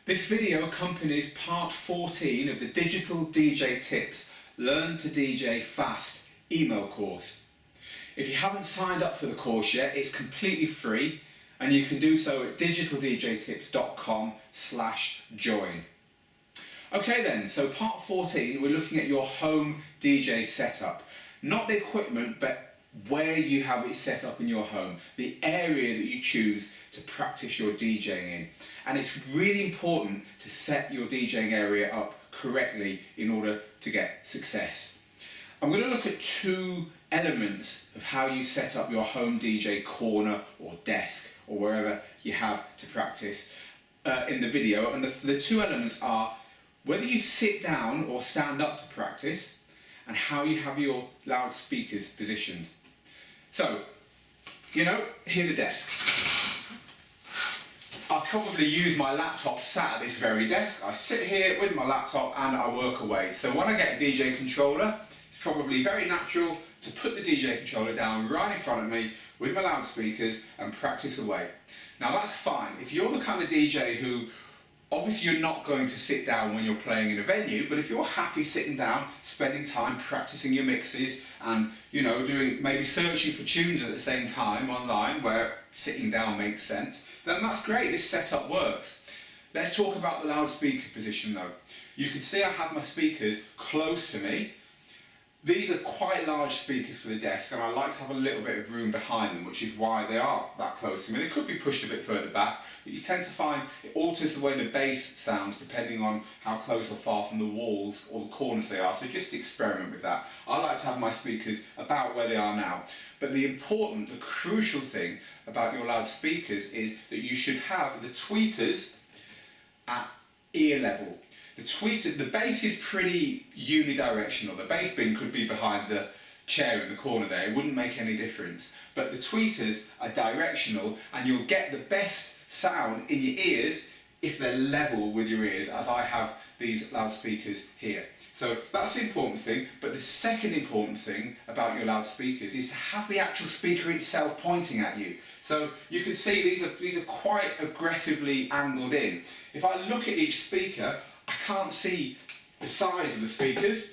This video accompanies part 14 of the Digital DJ Tips Learn to DJ Fast email course. If you haven't signed up for the course yet, it's completely free and you can do so at digitaldjtips.com/join. Okay then, so part 14 we're looking at your home DJ setup. Not the equipment, but where you have it set up in your home, the area that you choose to practice your DJing in. And it's really important to set your DJing area up correctly in order to get success. I'm going to look at two elements of how you set up your home DJ corner or desk or wherever you have to practice in the video. And the two elements are whether you sit down or stand up to practice and how you have your loudspeakers positioned. So, here's a desk. I'll probably use my laptop sat at this very desk. I sit here with my laptop and I work away. So when I get a DJ controller, it's probably very natural to put the DJ controller down right in front of me with my loudspeakers and practice away. Now that's fine. If you're the kind of DJ who, obviously you're not going to sit down when you're playing in a venue, but if you're happy sitting down, spending time practicing your mixes and, doing maybe searching for tunes at the same time online where sitting down makes sense, then that's great, this setup works. Let's talk about the loudspeaker position though. You can see I have my speakers close to me. These are quite large speakers for the desk and I like to have a little bit of room behind them, which is why they are that close to me. They could be pushed a bit further back, but you tend to find it alters the way the bass sounds depending on how close or far from the walls or the corners they are, so just experiment with that. I like to have my speakers about where they are now. But the crucial thing about your loudspeakers is that you should have the tweeters at ear level. The bass is pretty unidirectional. The bass bin could be behind the chair in the corner there, it wouldn't make any difference. But the tweeters are directional and you'll get the best sound in your ears if they're level with your ears, as I have these loudspeakers here. So that's the important thing, but the second important thing about your loudspeakers is to have the actual speaker itself pointing at you. So you can see these are quite aggressively angled in. If I look at each speaker, I can't see the size of the speakers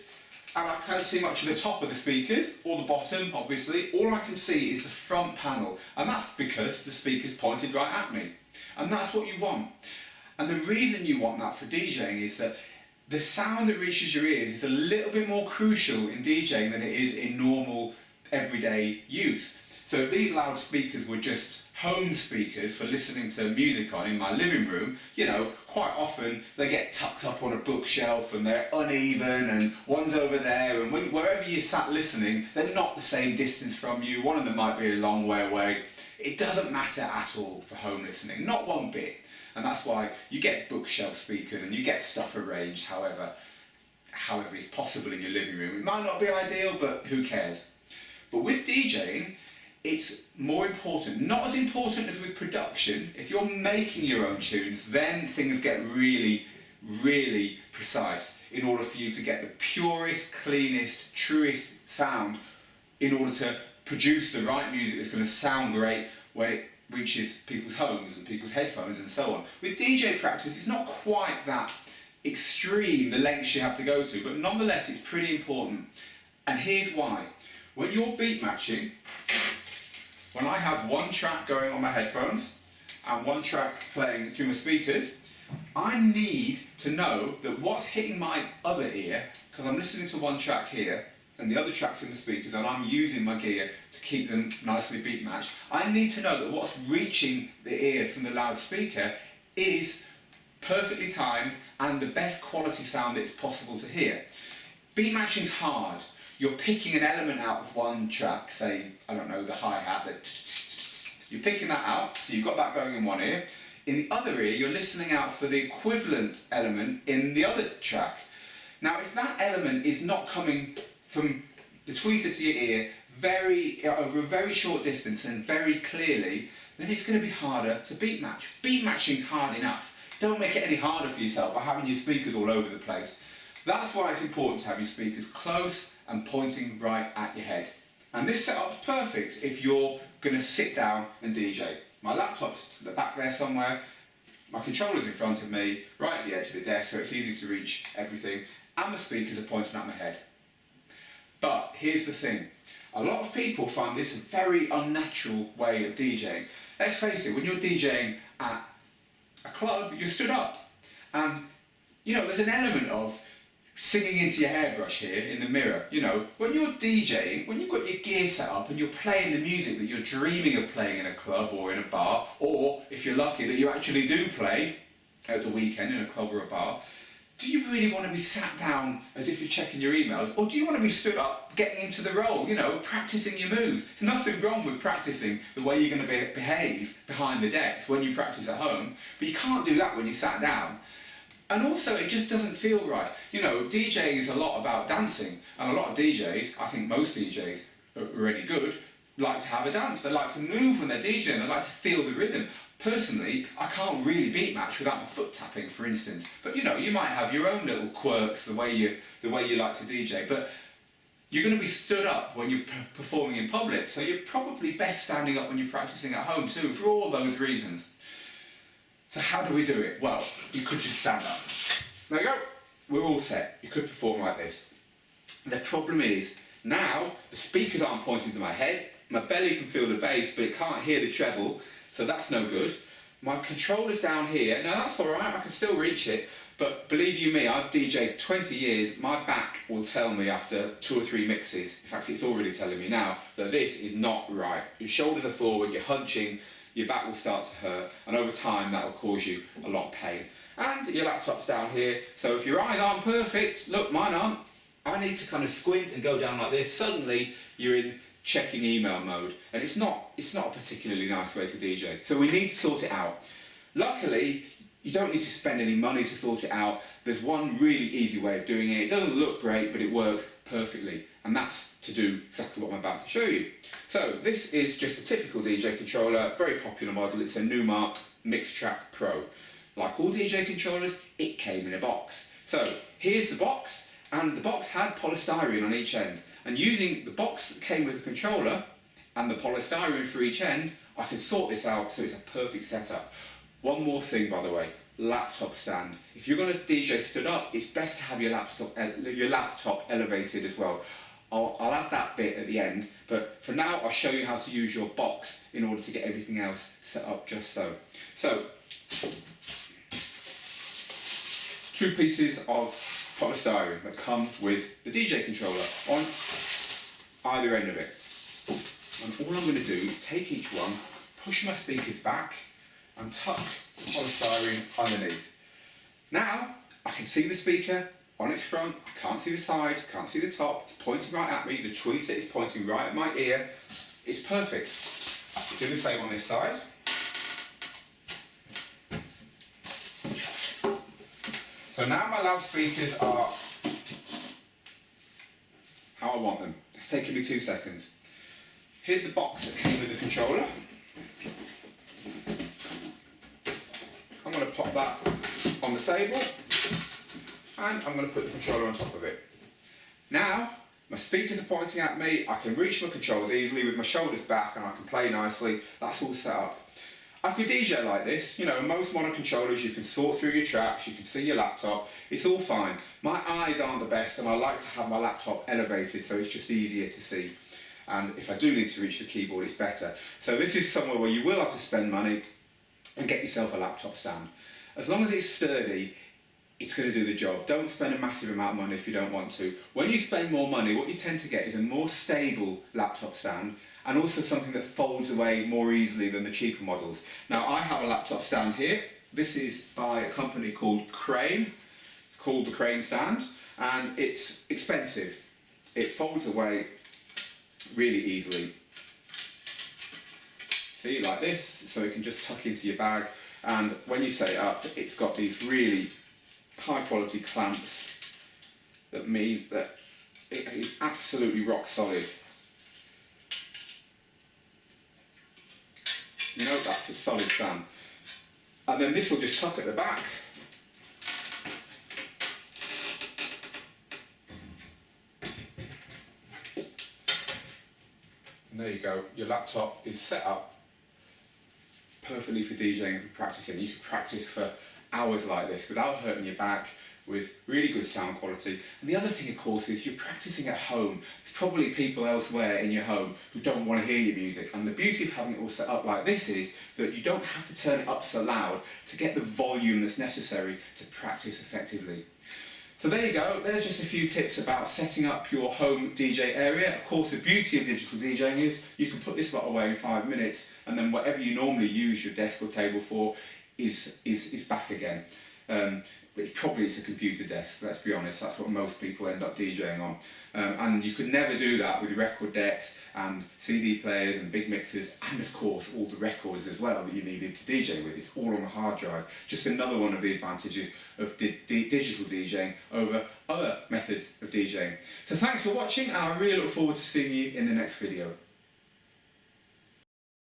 and I can't see much of the top of the speakers or the bottom, obviously. All I can see is the front panel, and that's because the speaker's pointed right at me. And that's what you want. And the reason you want that for DJing is that the sound that reaches your ears is a little bit more crucial in DJing than it is in normal everyday use. So if these loudspeakers were just home speakers for listening to music on in my living room, quite often they get tucked up on a bookshelf and they're uneven and one's over there, and wherever you sat listening, they're not the same distance from you. One of them might be a long way away. It doesn't matter at all for home listening, not one bit. And that's why you get bookshelf speakers and you get stuff arranged however is possible in your living room. It might not be ideal, but who cares? But with DJing, it's more important, not as important as with production. If you're making your own tunes, then things get really, really precise in order for you to get the purest, cleanest, truest sound in order to produce the right music that's going to sound great when it reaches people's homes and people's headphones and so on. With DJ practice, it's not quite that extreme, the lengths you have to go to, but nonetheless it's pretty important. And here's why. When you're beat matching, when I have one track going on my headphones and one track playing through my speakers, I need to know that what's hitting my other ear, because I'm listening to one track here and the other track's in the speakers and I'm using my gear to keep them nicely beat matched, I need to know that what's reaching the ear from the loudspeaker is perfectly timed and the best quality sound that it's possible to hear. Beat matching's hard. You're picking an element out of one track, say, I don't know, the hi-hat, you're picking that out, so you've got that going in one ear. In the other ear, you're listening out for the equivalent element in the other track. Now, if that element is not coming from the tweeter to your ear over a very short distance and very clearly, then it's going to be harder to beat match. Beat matching's hard enough. Don't make it any harder for yourself by having your speakers all over the place. That's why it's important to have your speakers close and pointing right at your head. And this setup's perfect if you're going to sit down and DJ. My laptop's back there somewhere, My controller's in front of me, right at the edge of the desk, so it's easy to reach everything, and the speakers are pointing at my head. But here's the thing, a lot of people find this a very unnatural way of DJing. Let's face it, when you're DJing at a club, you're stood up. And, you know, there's an element of singing into your hairbrush here in the mirror. You know, when you're DJing, when you've got your gear set up and you're playing the music that you're dreaming of playing in a club or in a bar, or if you're lucky that you actually do play at the weekend in a club or a bar, do you really want to be sat down as if you're checking your emails, or do you want to be stood up, getting into the role, you know, practicing your moves? There's nothing wrong with practicing the way you're going to behave behind the decks when you practice at home, but you can't do that when you're sat down. And also, it just doesn't feel right. You know, DJing is a lot about dancing, and a lot of DJs, I think most DJs are any good, like to have a dance. They like to move when they're DJing, they like to feel the rhythm. Personally, I can't really beat match without my foot tapping, for instance. But you know, you might have your own little quirks, the way you like to DJ. But you're going to be stood up when you're performing in public, so you're probably best standing up when you're practicing at home too, for all those reasons. So how do we do it? Well, you could just stand up. There you go. We're all set. You could perform like this. The problem is, now the speakers aren't pointing to my head. My belly can feel the bass, but it can't hear the treble. So that's no good. My controller's down here. Now that's all right, I can still reach it, but believe you me, I've DJed 20 years, my back will tell me after 2 or 3 mixes, in fact it's already telling me now, that this is not right. Your shoulders are forward, you're hunching, your back will start to hurt, and over time that will cause you a lot of pain. And your laptop's down here, so if your eyes aren't perfect, look, mine aren't, I need to kind of squint and go down like this, suddenly you're in checking email mode, and it's not a particularly nice way to DJ. So we need to sort it out. Luckily, you don't need to spend any money to sort it out. There's one really easy way of doing it. It doesn't look great, but it works perfectly, and that's to do exactly what I'm about to show you. So this is just a typical DJ controller, very popular model. It's a Numark Mixtrack Pro. Like all DJ controllers, it came in a box. So here's the box, and the box had polystyrene on each end. And using the box that came with the controller and the polystyrene for each end, I can sort this out so it's a perfect setup. One more thing, by the way, laptop stand. If you're going to DJ stood up, it's best to have your laptop elevated as well. I'll add that bit at the end, but for now I'll show you how to use your box in order to get everything else set up just so. So, 2 pieces of polystyrene that come with the DJ controller on either end of it. And all I'm going to do is take each one, push my speakers back and tuck the polystyrene underneath. Now I can see the speaker on its front, I can't see the sides, can't see the top, it's pointing right at me, the tweeter is pointing right at my ear. It's perfect. Do the same on this side. So now my loudspeakers are how I want them. It's taken me 2 seconds. Here's the box that came with the controller. I'm going to pop that on the table, and I'm going to put the controller on top of it. Now, my speakers are pointing at me, I can reach my controls easily with my shoulders back, and I can play nicely. That's all set up. I could DJ like this, you know, most modern controllers you can sort through your tracks, you can see your laptop, it's all fine. My eyes aren't the best, and I like to have my laptop elevated so it's just easier to see. And if I do need to reach the keyboard, it's better. So this is somewhere where you will have to spend money and get yourself a laptop stand. As long as it's sturdy, it's going to do the job. Don't spend a massive amount of money if you don't want to. When you spend more money, what you tend to get is a more stable laptop stand, and also something that folds away more easily than the cheaper models. Now I have a laptop stand here. This is by a company called Crane. It's called the Crane stand, and it's expensive. It folds away really easily. See, like this, so it can just tuck into your bag, and when you set it up, it's got these really high quality clamps that mean that it is absolutely rock solid. You know, that's a solid stand. And then this will just tuck at the back. And there you go, your laptop is set up perfectly for DJing and for practicing. You can practice for hours like this without hurting your back, with really good sound quality. And the other thing, of course, is you're practicing at home. There's probably people elsewhere in your home who don't want to hear your music. And the beauty of having it all set up like this is that you don't have to turn it up so loud to get the volume that's necessary to practice effectively. So there you go, there's just a few tips about setting up your home DJ area. Of course, the beauty of digital DJing is you can put this lot away in 5 minutes, and then whatever you normally use your desk or table for is back again. But probably it's a computer desk, let's be honest, that's what most people end up DJing on. And you could never do that with record decks and CD players and big mixers, and of course all the records as well that you needed to DJ with. It's all on the hard drive. Just another one of the advantages of digital DJing over other methods of DJing. So thanks for watching, and I really look forward to seeing you in the next video.